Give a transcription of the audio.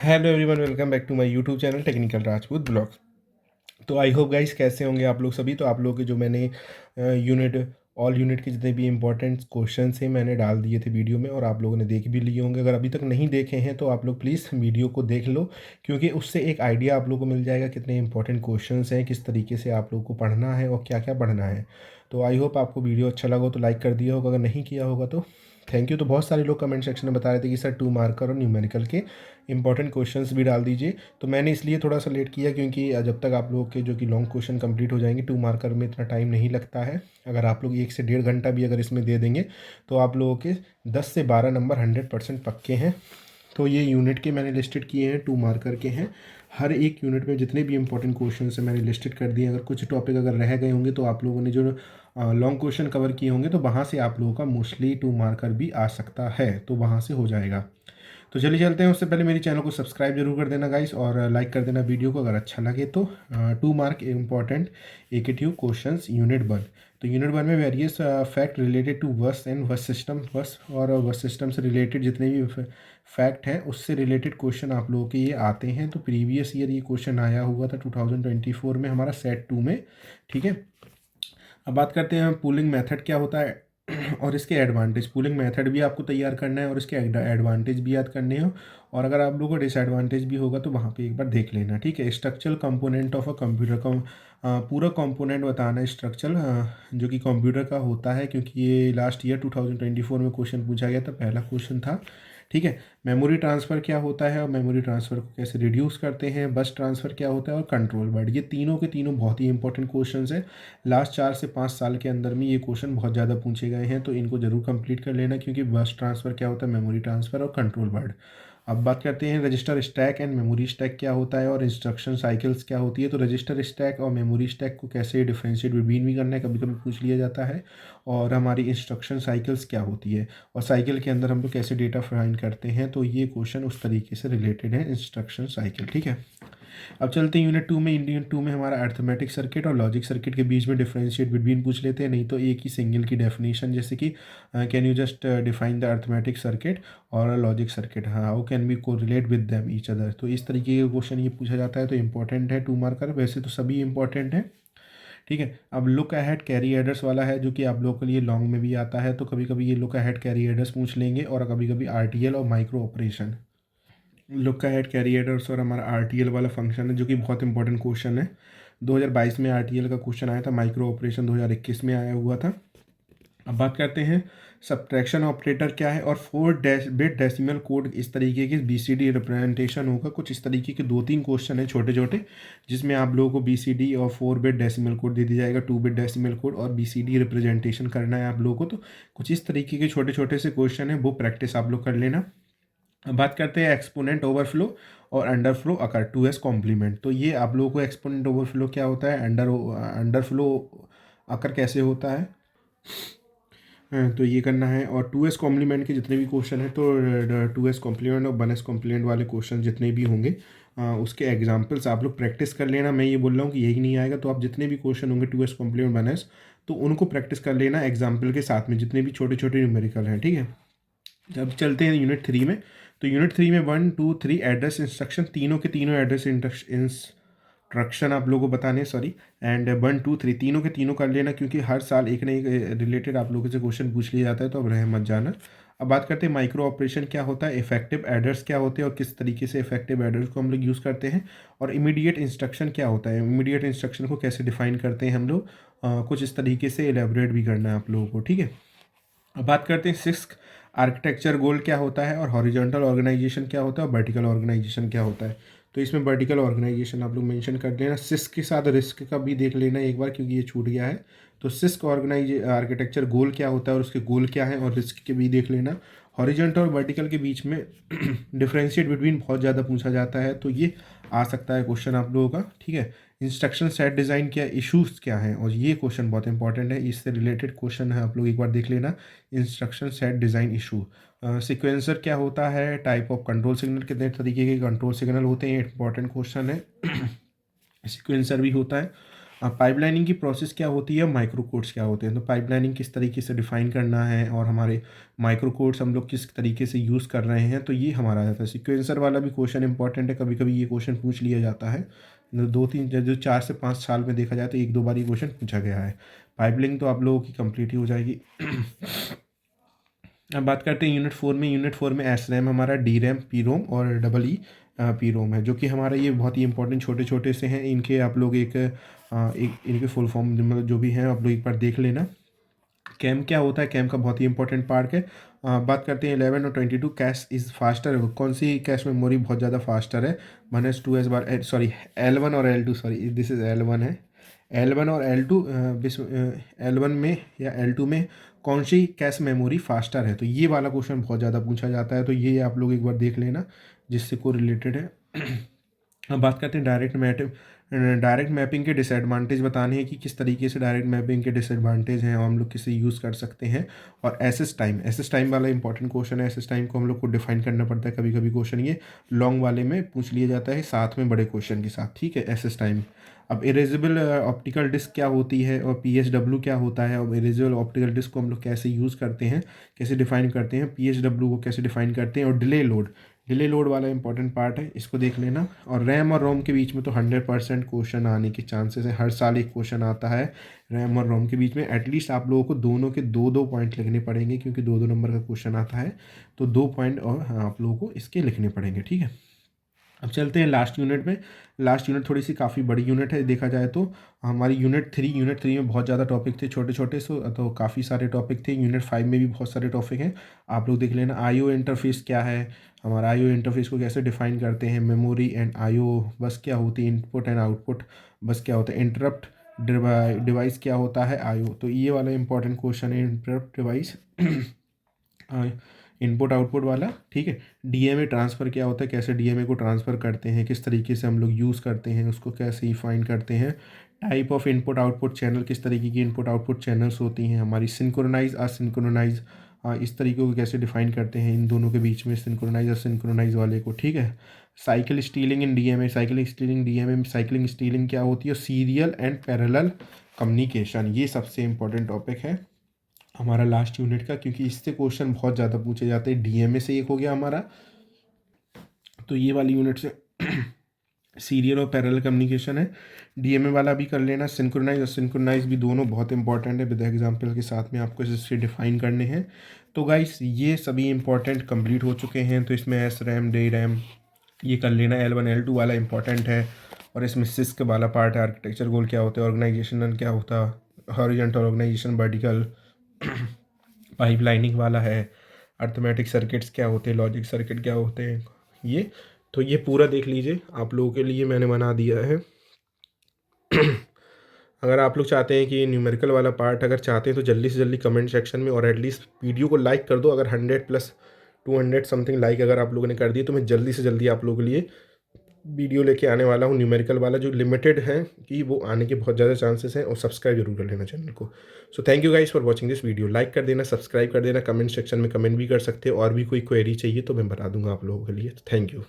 Hello everyone, welcome back to my YouTube channel technical Rajput blogs. तो I hope guys कैसे होंगे आप लोग सभी। तो आप लोगों के जो मैंने यूनिट ऑल यूनिट के जितने भी इंपॉर्टेंट क्वेश्चन थे मैंने डाल दिए थे वीडियो में, और आप लोगों ने देख भी लिए होंगे। अगर अभी तक नहीं देखे हैं तो आप लोग प्लीज़ वीडियो को देख लो, क्योंकि उससे एक आइडिया आप लोगों को मिल जाएगा कितने इंपॉर्टेंट क्वेश्चन हैं, किस तरीके से आप लोगों को पढ़ना है और क्या क्या पढ़ना है। तो आई होप आपको वीडियो अच्छा लगा हो तो लाइक कर दिया होगा, अगर नहीं किया होगा तो थैंक यू। तो बहुत सारे लोग कमेंट सेक्शन में बता रहे थे कि सर 2 मार्कर और न्यूमेरिकल के इंपॉर्टेंट क्वेश्चंस भी डाल दीजिए। तो मैंने इसलिए थोड़ा सा लेट किया, क्योंकि जब तक आप लोगों के जो कि लॉन्ग क्वेश्चन कंप्लीट हो जाएंगे 2 मार्कर में इतना टाइम नहीं लगता है। अगर आप लोग 1 से 1.5 घंटा भी अगर इसमें दे देंगे तो आप लोगों के 10 से 12 नंबर 100% पक्के हैं। तो ये यूनिट के मैंने लिस्टेड किए हैं, 2 मार्कर के हैं। हर एक यूनिट में जितने भी इंपॉर्टेंट क्वेश्चन हैं मैंने लिस्टेड कर दिए। अगर कुछ टॉपिक अगर रह गए होंगे तो आप लोगों ने जो लॉन्ग क्वेश्चन कवर किए होंगे तो वहाँ से आप लोगों का मोस्टली 2 मार्कर भी आ सकता है, तो वहाँ से हो जाएगा। तो चलिए चलते हैं। उससे पहले मेरी चैनल को सब्सक्राइब जरूर कर देना गाइस, और लाइक कर देना वीडियो को अगर अच्छा लगे तो। 2 मार्क इम्पॉर्टेंट एकेटिव क्वेश्चंस यूनिट 1। तो यूनिट 1 में वेरियस फैक्ट रिलेटेड टू बस एंड बस सिस्टम, बस और बस सिस्टम से रिलेटेड जितने भी फैक्ट हैं उससे रिलेटेड क्वेश्चन आप लोगों के ये आते हैं। तो प्रीवियस ईयर ये क्वेश्चन आया हुआ था 2024 में हमारा सेट 2 में। ठीक है, अब बात करते हैं पूलिंग मेथड क्या होता है और इसके एडवांटेज। पूलिंग मेथड भी आपको तैयार करना है और इसके एडवांटेज भी याद करने हो, और अगर आप लोगों को डिसएडवांटेज भी होगा तो वहाँ पे एक बार देख लेना। ठीक है, structural component of a computer का पूरा कंपोनेंट बताना है स्ट्रक्चरल जो कि कंप्यूटर का होता है, क्योंकि ये लास्ट ईयर 2024 में क्वेश्चन पूछा गया था, पहला क्वेश्चन था। ठीक है, मेमोरी ट्रांसफ़र क्या होता है और मेमोरी ट्रांसफ़र को कैसे रिड्यूस करते हैं, बस ट्रांसफ़र क्या होता है और कंट्रोल वर्ड, ये तीनों के तीनों बहुत ही इंपॉर्टेंट क्वेश्चंस हैं। लास्ट 4 से 5 साल के अंदर में ये क्वेश्चन बहुत ज़्यादा पूछे गए हैं, तो इनको जरूर कंप्लीट कर लेना, क्योंकि बस ट्रांसफ़र क्या होता है, मेमोरी ट्रांसफ़र और कंट्रोल वर्ड। अब बात करते हैं register stack and memory stack क्या होता है और इंस्ट्रक्शन साइकिल्स क्या होती है। तो रजिस्टर स्टैक और मेमोरी स्टैक को कैसे डिफ्रेंशिएट बिटवीन भी करना है, कभी कभी पूछ लिया जाता है। और हमारी इंस्ट्रक्शन साइकिल्स क्या होती है और साइकिल के अंदर हम लोग कैसे डेटा फाइंड करते हैं, तो ये क्वेश्चन उस तरीके से रिलेटेड है इंस्ट्रक्शन साइकिल। ठीक है, अब चलते हैं यूनिट 2 में। यूनिट 2 में हमारा अर्थमेटिक सर्किट और लॉजिक सर्किट के बीच में डिफरेंशिएट बिटवीन पूछ लेते हैं, नहीं तो एक ही सिंगल की डेफिनेशन, जैसे कि can you just define the arithmetic circuit और लॉजिक सर्किट, हाँ how can we correlate with them each other. तो इस तरीके के क्वेश्चन ये पूछा जाता है, तो इंपॉर्टेंट है 2 मार्कर, वैसे तो सभी इंपॉर्टेंट है। ठीक है, अब लुक अहेड कैरी एडर्स वाला है जो कि आप लोगों के लिए लॉन्ग में भी आता है, तो कभी कभी ये लुक अहेड कैरी एडर्स पूछ लेंगे, और कभी कभी आरटीएल और micro operation. Look ahead carry aiders और हमारा आरटीएल वाला फंक्शन है जो कि बहुत इंपॉर्टेंट क्वेश्चन है। 2022 में आरटीएल का क्वेश्चन आया था, माइक्रो ऑपरेशन 2021 में आया हुआ था। अब बात करते हैं सब्ट्रैक्शन ऑपरेटर क्या है और 4 बिट डेसिमल कोड, इस तरीके की बीसीडी रिप्रेजेंटेशन होगा। कुछ इस तरीके के 2-3 क्वेश्चन है छोटे छोटे, जिसमें आप लोगों को बीसीडी और 4 बिट डेसिमल कोड दे दिया जाएगा, 2 बिट डेसिमल कोड और बीसीडी रिप्रेजेंटेशन करना है आप लोगों को। तो कुछ इस तरीके के छोटे छोटे से क्वेश्चन है, वो प्रैक्टिस आप लोग कर लेना। अब बात करते हैं एक्सपोनेंट ओवरफ्लो और अंडरफ्लो अकर 2s कॉम्प्लीमेंट। तो ये आप लोगों को एक्सपोनेंट ओवरफ्लो क्या होता है, अंडरफ्लो अकर कैसे होता है, तो ये करना है। और 2s कॉम्प्लीमेंट के जितने भी क्वेश्चन हैं, तो 2s कॉम्प्लीमेंट और 1s कॉम्प्लीमेंट वाले क्वेश्चन जितने भी होंगे उसके एग्जांपल्स आप लोग प्रैक्टिस कर लेना। मैं ये बोल रहा हूँ कि यही नहीं आएगा, तो आप जितने भी क्वेश्चन होंगे 2s कॉम्प्लीमेंट 1s, तो उनको प्रैक्टिस कर लेना एग्जाम्पल के साथ में, जितने भी छोटे छोटे न्यूमेरिकल हैं। ठीक है, अब चलते हैं यूनिट 3 में। तो यूनिट 3 में 1, 2, 3 एड्रेस इंस्ट्रक्शन, तीनों के तीनों एड्रेस इंस्ट्रक्शन आप लोगों को बताने, सॉरी, एंड 1, 2, 3 तीनों के तीनों कर लेना, क्योंकि हर साल एक ना एक रिलेटेड आप लोगों से क्वेश्चन पूछ लिया जाता है, तो अब रह मत जाना। अब बात करते हैं माइक्रो ऑपरेशन क्या होता है, इफेक्टिव एडर्स क्या होते हैं और किस तरीके से इफेक्टिव एडर्स को हम लोग यूज़ करते हैं, और इमीडिएट इंस्ट्रक्शन क्या होता है, इमीडिएट इंस्ट्रक्शन को कैसे डिफाइन करते हैं हम लोग, कुछ इस तरीके से एलेबोरेट भी करना है आप लोगों को। ठीक है, अब बात करते हैं सिस्क आर्किटेक्चर गोल क्या होता है और हॉरिजॉन्टल ऑर्गेनाइजेशन क्या होता है और वर्टिकल ऑर्गेनाइजेशन क्या होता है। तो इसमें वर्टिकल ऑर्गेनाइजेशन आप लोग मेंशन कर लेना, सिस्क के साथ रिस्क का भी देख लेना एक बार, क्योंकि ये छूट गया है। तो सिस्क ऑर्गेनाइज आर्किटेक्चर गोल क्या होता है और उसके गोल क्या है, और रिस्क के भी देख लेना। हॉरिजॉन्टल और वर्टिकल के बीच में डिफ्रेंशिएट बिटवीन बहुत ज़्यादा पूछा जाता है, तो ये आ सकता है क्वेश्चन आप लोगों का। ठीक है, इंस्ट्रक्शन सेट डिज़ाइन क्या, इश्यूज़ क्या हैं, और ये क्वेश्चन बहुत इंपॉर्टेंट है, इससे रिलेटेड क्वेश्चन है, आप लोग एक बार देख लेना। Instruction set design issue, sequencer क्या होता है, टाइप ऑफ कंट्रोल सिग्नल, कितने तरीके के कंट्रोल सिग्नल होते हैं, इंपॉर्टेंट क्वेश्चन है। सिक्वेंसर भी होता है। पाइपलाइनिंग की प्रोसेस क्या होती है, माइक्रो कोड्स क्या होते हैं। तो पाइपलाइनिंग किस तरीके से डिफाइन करना है और हमारे माइक्रो कोड्स हम लोग किस तरीके से यूज़ कर रहे हैं, तो ये हमारा जाता है। सिक्वेंसर वाला भी क्वेश्चन इंपॉर्टेंट है, कभी कभी ये क्वेश्चन पूछ लिया जाता है। दो तीन जो 4 से 5 साल में देखा जाए तो 1-2 बार ये क्वेश्चन पूछा गया है। पाइपलाइनिंग तो आप लोगों की कंप्लीट ही हो जाएगी। अब बात करते हैं यूनिट 4 में एस रैम हमारा, डी रैम, पी रोम और डबल ई पी रोम है, जो कि हमारा ये बहुत ही इंपॉर्टेंट छोटे छोटे से हैं। इनके आप लोग एक इनके फुल फॉर्म मतलब जो भी हैं आप लोग एक बार देख लेना। कैम क्या होता है, कैम का बहुत ही इंपॉर्टेंट पार्ट है। बात करते हैं 11 और 22 कैश इज़ फास्टर, कौन सी कैश मेमोरी बहुत ज़्यादा फास्टर है, 1s 2s बार सॉरी L1 और L2, sorry this is L1 है। L1 और L2 L1 में या L2 में कौन सी कैश मेमोरी फास्टर है, तो ये वाला क्वेश्चन बहुत ज़्यादा पूछा जाता है, तो ये आप लोग एक बार देख लेना जिससे को रिलेटेड है। अब बात करते हैं डायरेक्ट मैपिंग के डिसएडवांटेज बताने हैं कि किस तरीके से डायरेक्ट मैपिंग के डिसएडवांटेज हैं और हम लोग किसे यूज़ कर सकते हैं। और एसएस टाइम वाला इंपॉर्टेंट क्वेश्चन है। एसएस टाइम को हम लोग को डिफाइन करना पड़ता है, कभी कभी क्वेश्चन ये लॉन्ग वाले में पूछ लिया जाता है साथ में बड़े क्वेश्चन के साथ, ठीक है, एसएस टाइम। अब इरेजेबल ऑप्टिकल डिस्क क्या होती है और पीएचडब्ल्यू क्या होता है, और इरेजेबल ऑप्टिकल डिस्क को हम लोग कैसे यूज़ करते हैं, कैसे डिफाइन करते हैं, पीएचडब्ल्यू को कैसे डिफाइन करते हैं, और डिले लोड वाला इंपॉर्टेंट पार्ट है, इसको देख लेना। और रैम और रोम के बीच में तो 100% क्वेश्चन आने के चांसेस है, हर साल एक क्वेश्चन आता है रैम और रोम के बीच में। एटलीस्ट आप लोगों को दोनों के 2-2 पॉइंट लिखने पड़ेंगे, क्योंकि 2-2 नंबर का क्वेश्चन आता है, तो 2 पॉइंट और आप लोगों को इसके लिखने पड़ेंगे, ठीक है। अब चलते हैं लास्ट यूनिट में। लास्ट यूनिट थोड़ी सी काफ़ी बड़ी यूनिट है देखा जाए तो। हमारी यूनिट 3 में बहुत ज़्यादा टॉपिक थे छोटे छोटे, सो तो काफ़ी सारे टॉपिक थे। यूनिट 5 में भी बहुत सारे टॉपिक हैं, आप लोग देख लेना। आईओ इंटरफेस क्या है, हमारा आईओ इंटरफेस को कैसे डिफाइन करते हैं, मेमोरी एंड आईओ बस क्या होती है, इनपुट एंड आउटपुट बस क्या होता है, इंटरप्ट डिवाइस क्या होता है आईओ, तो ये वाला इंपॉर्टेंट क्वेश्चन है, इंटरप्ट डिवाइस इनपुट आउटपुट वाला, ठीक है। डीएमए ट्रांसफ़र क्या होता है, कैसे डीएमए को ट्रांसफ़र करते हैं, किस तरीके से हम लोग यूज़ करते हैं उसको, कैसे डिफाइन करते हैं। Type of input output channel, किस तरीके की इनपुट आउटपुट चैनल्स होती हैं हमारी। सिंक्रोनाइज असिंक्रोनाइज, इस तरीके को कैसे डिफाइन करते हैं इन दोनों के बीच में, सिंक्रोनाइज और सिंक्रोनाइज वाले को, ठीक है। साइकिल स्टीलिंग इन डीएमए, साइकिलिंग स्टीलिंग क्या होती है, सीरियल एंड पैरेलल कम्युनिकेशन, ये सबसे इंपॉर्टेंट टॉपिक है हमारा लास्ट यूनिट का, क्योंकि इससे क्वेश्चन बहुत ज़्यादा पूछे जाते हैं। डीएमए से एक हो गया हमारा, तो ये वाली यूनिट से सीरियल और पैरेलल कम्युनिकेशन है, डीएमए वाला भी कर लेना। सिंक्रोनाइज और सिंक्रोनाइज भी दोनों बहुत इंपॉर्टेंट है, विद एग्जांपल के साथ में आपको इसे डिफाइन करने हैं। तो गाइस ये सभी इंपॉर्टेंट कंप्लीट हो चुके हैं, तो इसमें एस रैम, डी रैम ये कर लेना। L1 L2 वाला इंपॉर्टेंट है, और इसमें सिस्क वाला पार्ट है, आर्किटेक्चर गोल क्या होता है, ऑर्गेनाइजेशनल क्या होता है, हॉरिजॉन्टल ऑर्गेनाइजेशन, वर्टिकल पाइपलाइनिंग वाला है, अर्थमेटिक सर्किट्स क्या होते हैं, लॉजिक सर्किट क्या होते हैं, ये तो ये पूरा देख लीजिए, आप लोगों के लिए मैंने बना दिया है। अगर आप लोग चाहते हैं कि न्यूमेरिकल वाला पार्ट अगर चाहते हैं तो जल्दी से जल्दी कमेंट सेक्शन में और एटलीस्ट वीडियो को लाइक कर दो। अगर 100+200 समथिंग लाइक अगर आप लोगों ने कर दिए तो मैं जल्दी से जल्दी आप लोगों के लिए वीडियो लेके आने वाला हूँ न्यूमेरिकल वाला, जो लिमिटेड है कि वो आने के बहुत ज़्यादा चांसेस हैं। और सब्सक्राइब जरूर कर लेना चैनल को। So thank you guys for watching this video. Like कर देना, सब्सक्राइब कर देना, कमेंट सेक्शन में कमेंट भी कर सकते हो, और भी कोई क्वेरी चाहिए तो मैं बता दूंगा आप लोगों के लिए। Thank you.